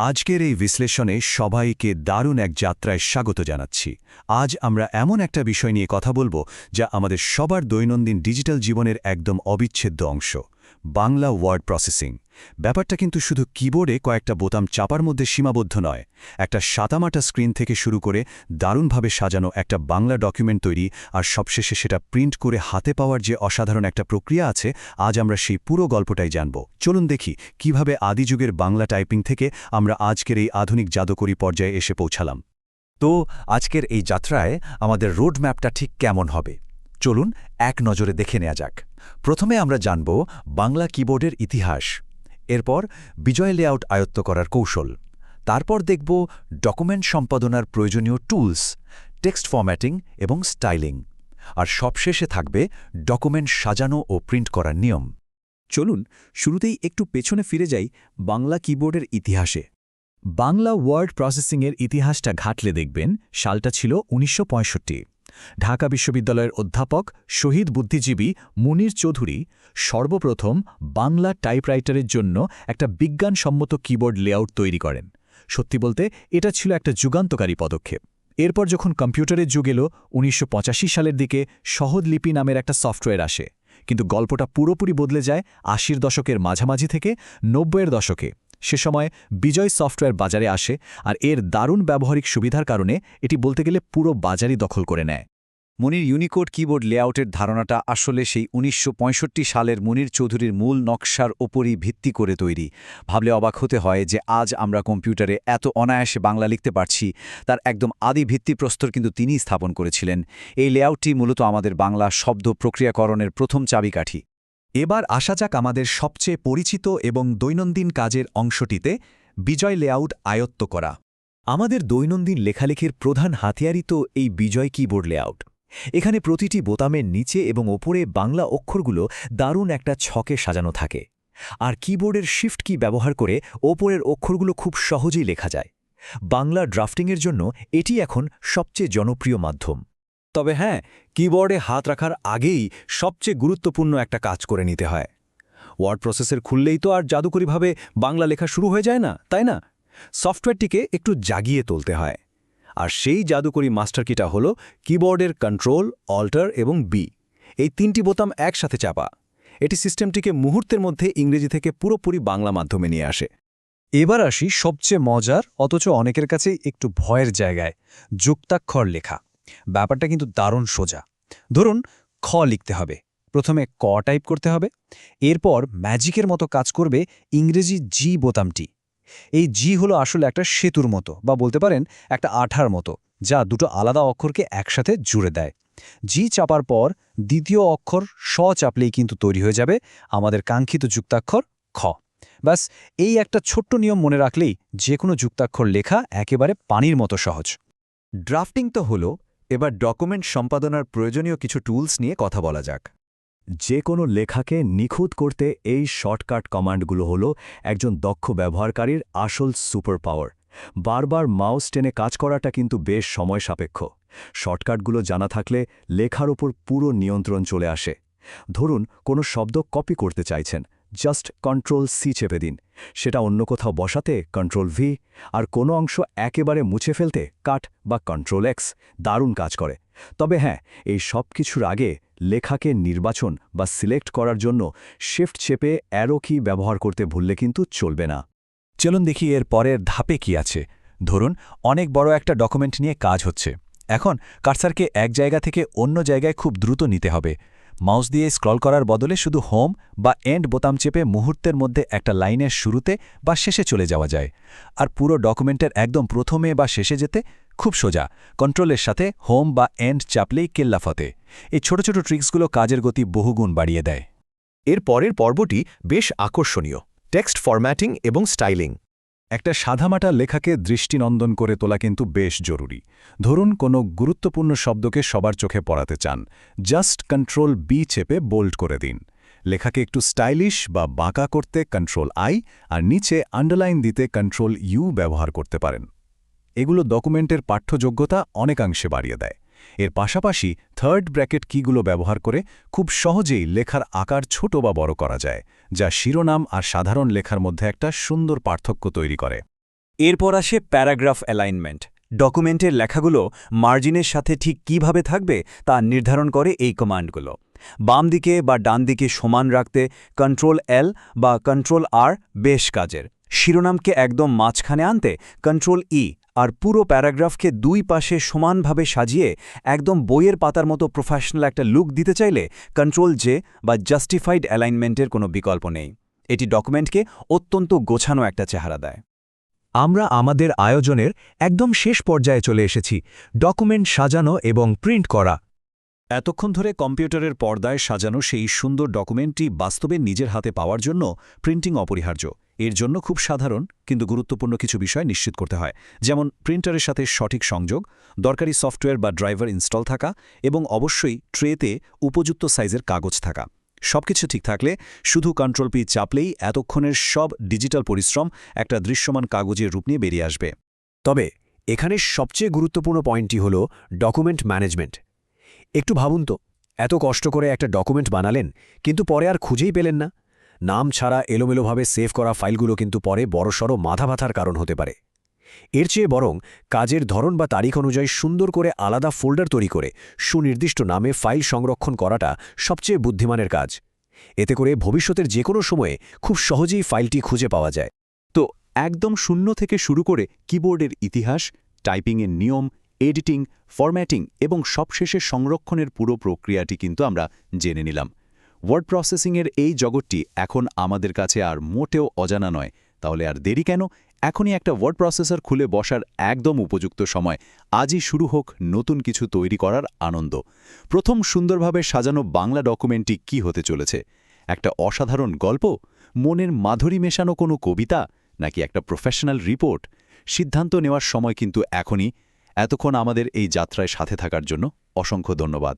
আজকের এই বিশ্লেষণে সবাইকে দারুণ এক যাত্রায় স্বাগত জানাচ্ছি। আজ আমরা এমন একটা বিষয় নিয়ে কথা বলবো যা আমাদের সবার দৈনন্দিন ডিজিটাল জীবনের একদম অবিচ্ছেদ্য অংশ, বাংলা ওয়ার্ড প্রসেসিং। ব্যাপারটা কিন্তু শুধু কিবোর্ডে কয়েকটা বোতাম চাপার মধ্যে সীমাবদ্ধ নয়। একটা সাদামাটা স্ক্রিন থেকে শুরু করে দারুণভাবে সাজানো একটা বাংলা ডকুমেন্ট তৈরি, আর সবশেষে সেটা প্রিন্ট করে হাতে পাওয়ার যে অসাধারণ একটা প্রক্রিয়া আছে, আজ আমরা সেই পুরো গল্পটাই জানব। চলুন দেখি কিভাবে আদিযুগের বাংলা টাইপিং থেকে আমরা আজকের এই আধুনিক জাদুকরী পর্যায়ে এসে পৌঁছালাম। তো আজকের এই যাত্রায় আমাদের রোড ম্যাপটা ঠিক কেমন হবে, চলুন এক নজরে দেখে নেওয়া যাক। প্রথমে আমরা জানব বাংলা কিবোর্ডের ইতিহাস, এরপর বিজয় লেআউট আয়ত্ত করার কৌশল, তারপর দেখব ডকুমেন্ট সম্পাদনার প্রয়োজনীয় টুলস, টেক্সট ফরম্যাটিং এবং স্টাইলিং, আর সবশেষে থাকবে ডকুমেন্ট সাজানো ও প্রিন্ট করার নিয়ম। চলুন শুরুতেই একটু পেছনে ফিরে যাই বাংলা কিবোর্ডের ইতিহাসে। বাংলা ওয়ার্ড প্রসেসিংয়ের ইতিহাসটা ঘাটলে দেখবেন সালটা ছিল ১৯৬৫। ঢাকা বিশ্ববিদ্যালয়ের অধ্যাপক শহীদ বুদ্ধিজীবী মুনির চৌধুরী সর্বপ্রথম বাংলা টাইপরাইটারের জন্য একটা বিজ্ঞানসম্মত কিবোর্ড লেআউট তৈরি করেন। সত্যি বলতে এটা ছিল একটা যুগান্তকারী পদক্ষেপ। এরপর যখন কম্পিউটারের যুগ এলো ১৯৮৫ সালের দিকে সহজলিপি নামের একটা সফটওয়্যার আসে, কিন্তু গল্পটা পুরোপুরি বদলে যায় ৮০ দশকের মাঝামাঝি থেকে ৯০-এর দশকে। সে সময় বিজয় সফটওয়্যার বাজারে আসে, আর এর দারুণ ব্যবহারিক সুবিধার কারণে এটি বলতে গেলে পুরো বাজারই দখল করে নেয়। মুনির ইউনিকোড কিবোর্ড লেআউটের ধারণাটা আসলে সেই ১৯৬৫ সালের মুনির চৌধুরীর মূল নকশার ওপরই ভিত্তি করে তৈরি। ভাবলে অবাক হতে হয় যে আজ আমরা কম্পিউটারে এত অনায়াসে বাংলা লিখতে পারছি, তার একদম আদি ভিত্তিপ্রস্তর কিন্তু তিনিই স্থাপন করেছিলেন। এই লেআউটটি মূলত আমাদের বাংলা শব্দ প্রক্রিয়াকরণের প্রথম চাবিকাঠি। এবার আসা যাক আমাদের সবচেয়ে পরিচিত এবং দৈনন্দিন কাজের অংশটিতে, বিজয় লেআউট আয়ত্ত করা। আমাদের দৈনন্দিন লেখালেখির প্রধান হাতিয়ারই তো এই বিজয় কিবোর্ড লেআউট। এখানে প্রতিটি বোতামের নিচে এবং ওপরে বাংলা অক্ষরগুলো দারুণ একটা ছকে সাজানো থাকে, আর কিবোর্ডের শিফট কি ব্যবহার করে ওপরের অক্ষরগুলো খুব সহজেই লেখা যায়। বাংলা ড্রাফটিংয়ের জন্য এটি এখন সবচেয়ে জনপ্রিয় মাধ্যম। তবে হ্যাঁ, কিবোর্ডে হাত রাখার আগেই সবচেয়ে গুরুত্বপূর্ণ একটা কাজ করে নিতে হয়। ওয়ার্ড প্রসেসর খুললেই তো আর জাদুকরীভাবে বাংলা লেখা শুরু হয়ে যায় না, তাই না? সফটওয়্যারটিকে একটু জাগিয়ে তুলতে হয়, আর সেই জাদুকরী মাস্টার কিটা হল কিবোর্ডের কন্ট্রোল, অল্টার এবং বি, এই তিনটি বোতাম একসাথে চাপা। এটি সিস্টেমটিকে মুহূর্তের মধ্যে ইংরেজি থেকে পুরোপুরি বাংলা মাধ্যমে নিয়ে আসে। এবার আসি সবচেয়ে মজার অথচ অনেকের কাছেই একটু ভয়ের জায়গায়, যুক্তাক্ষর লেখা। ব্যাপারটা কিন্তু দারুণ সোজা। ধরুন খ লিখতে হবে, প্রথমে ক টাইপ করতে হবে, এরপর ম্যাজিকের মতো কাজ করবে ইংরেজি জি বোতামটি। এই জি হলো আসলে একটা সেতুর মতো, বা বলতে পারেন একটা আঠার মতো, যা দুটো আলাদা অক্ষরকে একসাথে জুড়ে দেয়। জি চাপার পর দ্বিতীয় অক্ষর স চাপলেই কিন্তু তৈরি হয়ে যাবে আমাদের কাঙ্ক্ষিত যুক্তাক্ষর খ। ব্যাস, এই একটা ছোট্ট নিয়ম মনে রাখলেই যে কোনো যুক্তাক্ষর লেখা একেবারে পানির মতো সহজ। ড্রাফটিং তো হলো, এবার ডকুমেন্ট সম্পাদনার প্রয়োজনীয় কিছু টুলস নিয়ে কথা বলা যাক। যে কোনো লেখাকে নিখুঁত করতে এই শর্টকাট কমান্ডগুলো হলো একজন দক্ষ ব্যবহারকারীর আসল সুপার পাওয়ার। বারবার মাউস টেনে কাজ করাটা কিন্তু বেশ সময় সাপেক্ষ। শর্টকাটগুলো জানা থাকলে লেখার ওপর পুরো নিয়ন্ত্রণ চলে আসে। ধরুন কোনো শব্দ কপি করতে চাইছেন, জাস্ট Ctrl+C চেপে দিন। সেটা অন্য কোথাও বসাতে Ctrl+V, আর কোনো অংশ একেবারে মুছে ফেলতে কাট বা Ctrl+X দারুণ কাজ করে। তবে হ্যাঁ, এই সব কিছুর আগে লেখাকে নির্বাচন বা সিলেক্ট করার জন্য শিফট চেপে অ্যারো কি ব্যবহার করতে ভুললে কিন্তু চলবে না। চলুন দেখি এর পরের ধাপে কি আছে। ধরুন অনেক বড় একটা ডকুমেন্ট নিয়ে কাজ হচ্ছে। এখন কার্সারকে এক জায়গা থেকে অন্য জায়গায় খুব দ্রুত নিতে হবে। মাউস দিয়ে স্ক্রল করার বদলে শুধু হোম বা এন্ড বোতাম চেপে মুহূর্তের মধ্যে একটা লাইনের শুরুতে বা শেষে চলে যাওয়া যায়। আর পুরো ডকুমেন্টের একদম প্রথমে বা শেষে যেতে খুব সোজা, কন্ট্রোলের সাথে হোম বা এন্ড চাপলেই কেল্লাফতে। এই ছোট ছোট ট্রিক্সগুলো কাজের গতি বহুগুণ বাড়িয়ে দেয়। এর পরের পর্বটি বেশ আকর্ষণীয়, টেক্সট ফরম্যাটিং এবং স্টাইলিং। একটা সাদামাটা লেখাকে দৃষ্টিনন্দন করে তোলা কিন্তু বেশ জরুরি। ধরুন কোনো গুরুত্বপূর্ণ শব্দকে সবার চোখে পড়াতে চান, জাস্ট Ctrl+B চেপে বোল্ড করে দিন। লেখাকে একটু স্টাইলিশ বা বাঁকা করতে Ctrl+I, আর নিচে আন্ডারলাইন দিতে Ctrl+U ব্যবহার করতে পারেন। এগুলো ডকুমেন্টের পাঠ্যযোগ্যতা অনেকাংশে বাড়িয়ে দেয়। এর পাশাপাশি থার্ড ব্র্যাকেট কিগুলো ব্যবহার করে খুব সহজেই লেখার আকার ছোট বা বড় করা যায়, যা শিরোনাম আর সাধারণ লেখার মধ্যে একটা সুন্দর পার্থক্য তৈরি করে। এরপর আসে প্যারাগ্রাফ অ্যালাইনমেন্ট। ডকুমেন্টের লেখাগুলো মার্জিনের সাথে ঠিক কিভাবে থাকবে তা নির্ধারণ করে এই কমান্ডগুলো। বাম দিকে বা ডান দিকে সমান রাখতে Ctrl+L বা Ctrl+R বেশ কাজের। শিরোনামকে একদম মাঝখানে আনতে Ctrl+E, আর পুরো প্যারাগ্রাফকে দুই পাশে সমানভাবে সাজিয়ে একদম বইয়ের পাতার মতো প্রফেশনাল একটা লুক দিতে চাইলে Ctrl+J বা জাস্টিফাইড অ্যালাইনমেন্টের কোনো বিকল্প নেই। এটি ডকুমেন্টকে অত্যন্ত গোছানো একটা চেহারা দেয়। আমরা আমাদের আয়োজনের একদম শেষ পর্যায়ে চলে এসেছি, ডকুমেন্ট সাজানো এবং প্রিন্ট করা। এতক্ষণ ধরে কম্পিউটারের পর্দায় সাজানো সেই সুন্দর ডকুমেন্টটি বাস্তবে নিজের হাতে পাওয়ার জন্য প্রিন্টিং অপরিহার্য। এর জন্য খুব সাধারণ কিন্তু গুরুত্বপূর্ণ কিছু বিষয় নিশ্চিত করতে হয়, যেমন প্রিন্টারের সাথে সঠিক সংযোগ, দরকারি সফটওয়্যার বা ড্রাইভার ইনস্টল থাকা এবং অবশ্যই ট্রেতে উপযুক্ত সাইজের কাগজ থাকা। সবকিছু ঠিক থাকলে শুধু Ctrl+P চাপলেই এতক্ষণের সব ডিজিটাল পরিশ্রম একটা দৃশ্যমান কাগজের রূপ নিয়ে বেরিয়ে আসবে। তবে এখানে সবচেয়ে গুরুত্বপূর্ণ পয়েন্টটি হল ডকুমেন্ট ম্যানেজমেন্ট। একটু ভাবুন তো, এত কষ্ট করে একটা ডকুমেন্ট বানালেন কিন্তু পরে আর খুঁজেই পেলেন না। নাম ছাড়া এলোমেলোভাবে সেভ করা ফাইলগুলো কিন্তু পরে বড়সড় মাথা ব্যথার কারণ হতে পারে। এর চেয়ে বরং কাজের ধরন বা তারিখ অনুযায়ী সুন্দর করে আলাদা ফোল্ডার তৈরি করে সুনির্দিষ্ট নামে ফাইল সংরক্ষণ করাটা সবচেয়ে বুদ্ধিমানের কাজ। এতে করে ভবিষ্যতের যে কোনো সময়ে খুব সহজেই ফাইলটি খুঁজে পাওয়া যায়। তো একদম শূন্য থেকে শুরু করে কিবোর্ডের ইতিহাস, টাইপিংয়ের নিয়ম, এডিটিং, ফরম্যাটিং এবং সবশেষে সংরক্ষণের পুরো প্রক্রিয়াটি কিন্তু আমরা জেনে নিলাম। ওয়ার্ড প্রসেসিংয়ের এই জগৎটি এখন আমাদের কাছে আর মোটেও অজানা নয়। তাহলে আর দেরি কেন? এখনই একটা ওয়ার্ড প্রসেসর খুলে বসার একদম উপযুক্ত সময়। আজই শুরু হোক নতুন কিছু তৈরি করার আনন্দ। প্রথম সুন্দরভাবে সাজানো বাংলা ডকুমেন্টটি কি হতে চলেছে? একটা অসাধারণ গল্প, মনের মাধুরী মেশানো কোনো কবিতা, নাকি একটা প্রফেশনাল রিপোর্ট? সিদ্ধান্ত নেওয়ার সময় কিন্তু এখনই। এতক্ষণ আমাদের এই যাত্রায় সাথে থাকার জন্য অসংখ্য ধন্যবাদ।